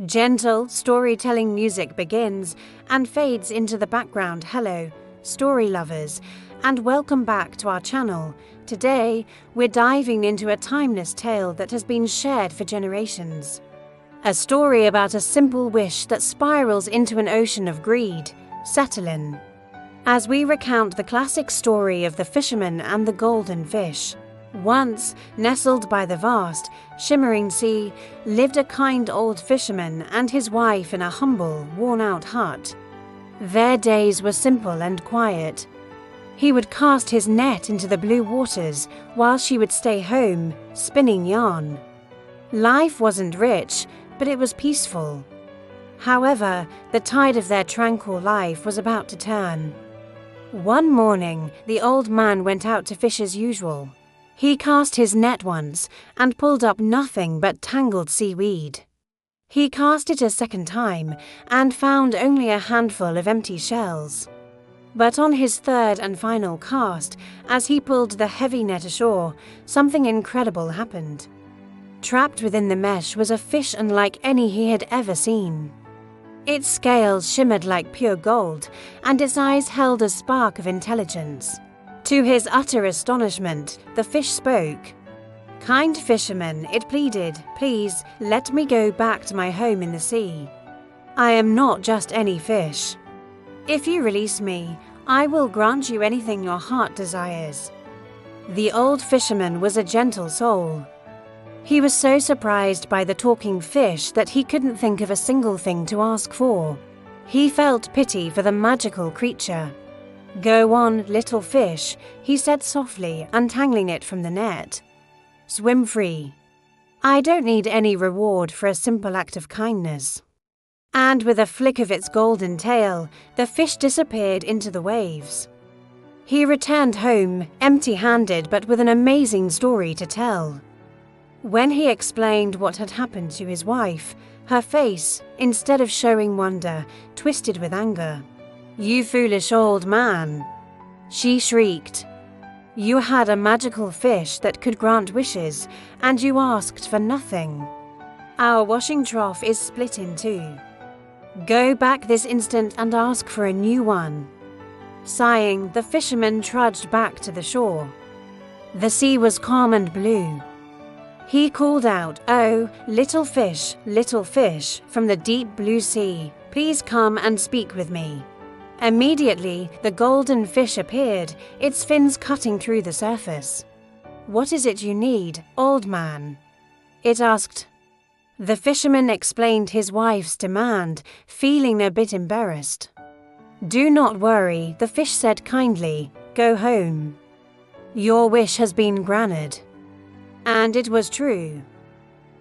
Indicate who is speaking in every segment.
Speaker 1: Gentle storytelling music begins and fades into the background. Hello, story lovers, and welcome back to our channel. Today, we're diving into a timeless tale that has been shared for generations. A story about a simple wish that spirals into an ocean of greed. Settle in as we recount the classic story of the fisherman and the golden fish. Once, nestled by the vast, shimmering sea, lived a kind old fisherman and his wife in a humble, worn-out hut. Their days were simple and quiet. He would cast his net into the blue waters while she would stay home, spinning yarn. Life wasn't rich, but it was peaceful. However, the tide of their tranquil life was about to turn. One morning, the old man went out to fish as usual. He cast his net once and pulled up nothing but tangled seaweed. He cast it a second time and found only a handful of empty shells. But on his third and final cast, as he pulled the heavy net ashore, something incredible happened. Trapped within the mesh was a fish unlike any he had ever seen. Its scales shimmered like pure gold, and its eyes held a spark of intelligence. To his utter astonishment, the fish spoke. "Kind fisherman," it pleaded, "please let me go back to my home in the sea. I am not just any fish. If you release me, I will grant you anything your heart desires." The old fisherman was a gentle soul. He was so surprised by the talking fish that he couldn't think of a single thing to ask for. He felt pity for the magical creature. "Go on, little fish," he said softly, untangling it from the net. "Swim free. I don't need any reward for a simple act of kindness." And with a flick of its golden tail, the fish disappeared into the waves. He returned home, empty-handed but with an amazing story to tell. When he explained what had happened to his wife, her face, instead of showing wonder, twisted with anger. "You foolish old man," she shrieked. "You had a magical fish that could grant wishes, and you asked for nothing. Our washing trough is split in two. Go back this instant and ask for a new one." Sighing, the fisherman trudged back to the shore. The sea was calm and blue. He called out, "Oh, little fish, from the deep blue sea, please come and speak with me." Immediately, the golden fish appeared, its fins cutting through the surface. "What is it you need, old man?" it asked. The fisherman explained his wife's demand, feeling a bit embarrassed. "Do not worry," the fish said kindly. "Go home. Your wish has been granted." And it was true.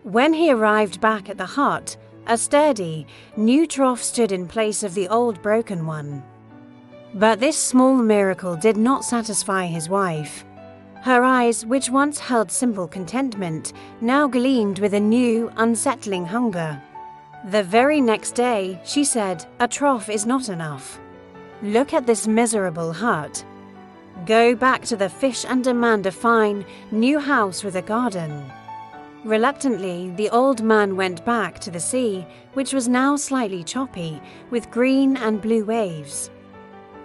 Speaker 1: When he arrived back at the hut, a sturdy, new trough stood in place of the old broken one. But this small miracle did not satisfy his wife. Her eyes, which once held simple contentment, now gleamed with a new, unsettling hunger. The very next day, she said, "A trough is not enough. Look at this miserable hut. Go back to the fish and demand a fine, new house with a garden." Reluctantly, the old man went back to the sea, which was now slightly choppy, with green and blue waves.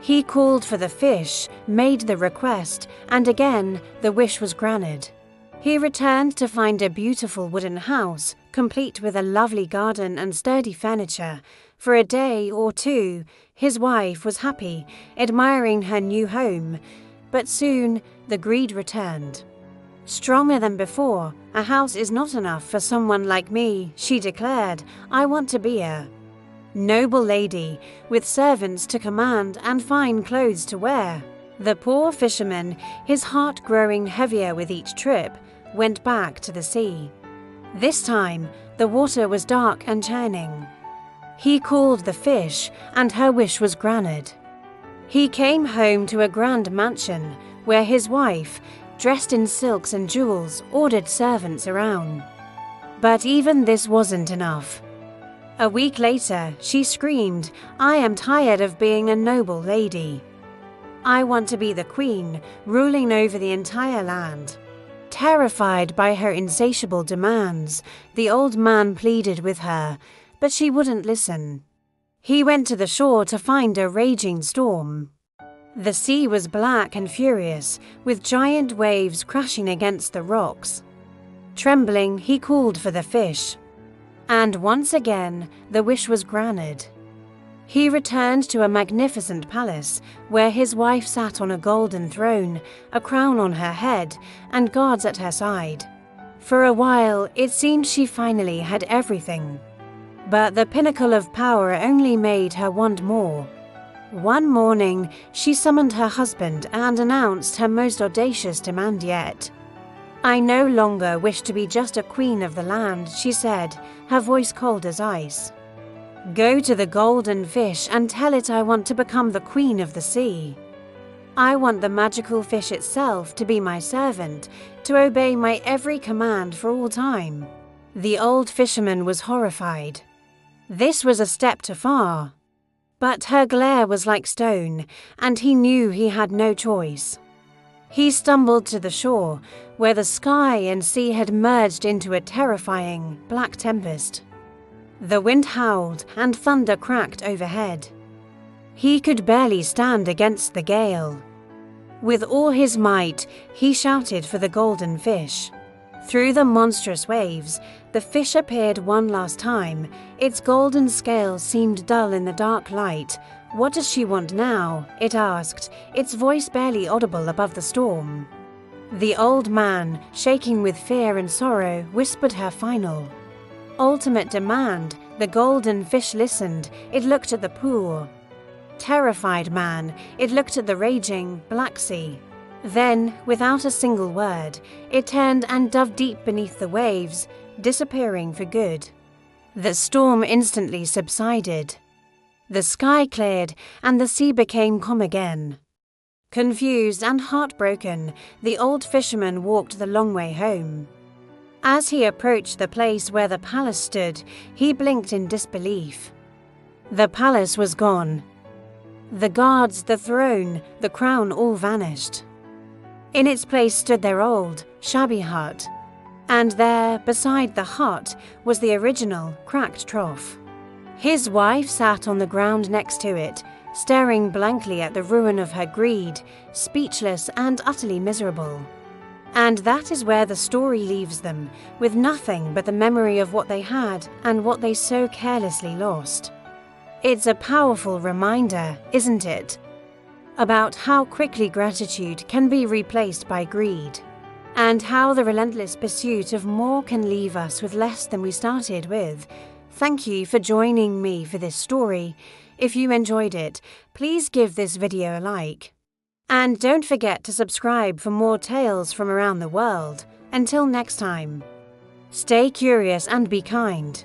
Speaker 1: He called for the fish, made the request, and again the wish was granted. He returned to find a beautiful wooden house, complete with a lovely garden and sturdy furniture. For a day or two, his wife was happy, admiring her new home, but soon the greed returned. Stronger than before, "A house is not enough for someone like me," she declared. "I want to be a noble lady, with servants to command and fine clothes to wear." The poor fisherman, his heart growing heavier with each trip, went back to the sea. This time, the water was dark and churning. He called the fish, and her wish was granted. He came home to a grand mansion, where his wife, dressed in silks and jewels, ordered servants around. But even this wasn't enough. A week later, she screamed, "I am tired of being a noble lady. I want to be the queen, ruling over the entire land." Terrified by her insatiable demands, the old man pleaded with her, but she wouldn't listen. He went to the shore to find a raging storm. The sea was black and furious, with giant waves crashing against the rocks. Trembling, he called for the fish. And once again, the wish was granted. He returned to a magnificent palace, where his wife sat on a golden throne, a crown on her head, and guards at her side. For a while, it seemed she finally had everything. But the pinnacle of power only made her want more. One morning, she summoned her husband and announced her most audacious demand yet. "I no longer wish to be just a queen of the land," she said, her voice cold as ice. "Go to the golden fish and tell it I want to become the queen of the sea. I want the magical fish itself to be my servant, to obey my every command for all time." The old fisherman was horrified. This was a step too far. But her glare was like stone, and he knew he had no choice. He stumbled to the shore, where the sky and sea had merged into a terrifying, black tempest. The wind howled and thunder cracked overhead. He could barely stand against the gale. With all his might, he shouted for the golden fish. Through the monstrous waves, the fish appeared one last time. Its golden scales seemed dull in the dark light. "What does she want now?" it asked, its voice barely audible above the storm. The old man, shaking with fear and sorrow, whispered her final, ultimate demand. The golden fish listened. It looked at the pool. Terrified man, it looked at the raging, black sea. Then, without a single word, it turned and dove deep beneath the waves, disappearing for good. The storm instantly subsided. The sky cleared, and the sea became calm again. Confused and heartbroken, the old fisherman walked the long way home. As he approached the place where the palace stood, he blinked in disbelief. The palace was gone. The guards, the throne, the crown all vanished. In its place stood their old, shabby hut, and there, beside the hut, was the original, cracked trough. His wife sat on the ground next to it, staring blankly at the ruin of her greed, speechless and utterly miserable. And that is where the story leaves them, with nothing but the memory of what they had and what they so carelessly lost. It's a powerful reminder, isn't it? About how quickly gratitude can be replaced by greed, and how the relentless pursuit of more can leave us with less than we started with. Thank you for joining me for this story. If you enjoyed it, please give this video a like. And don't forget to subscribe for more tales from around the world. Until next time, stay curious and be kind.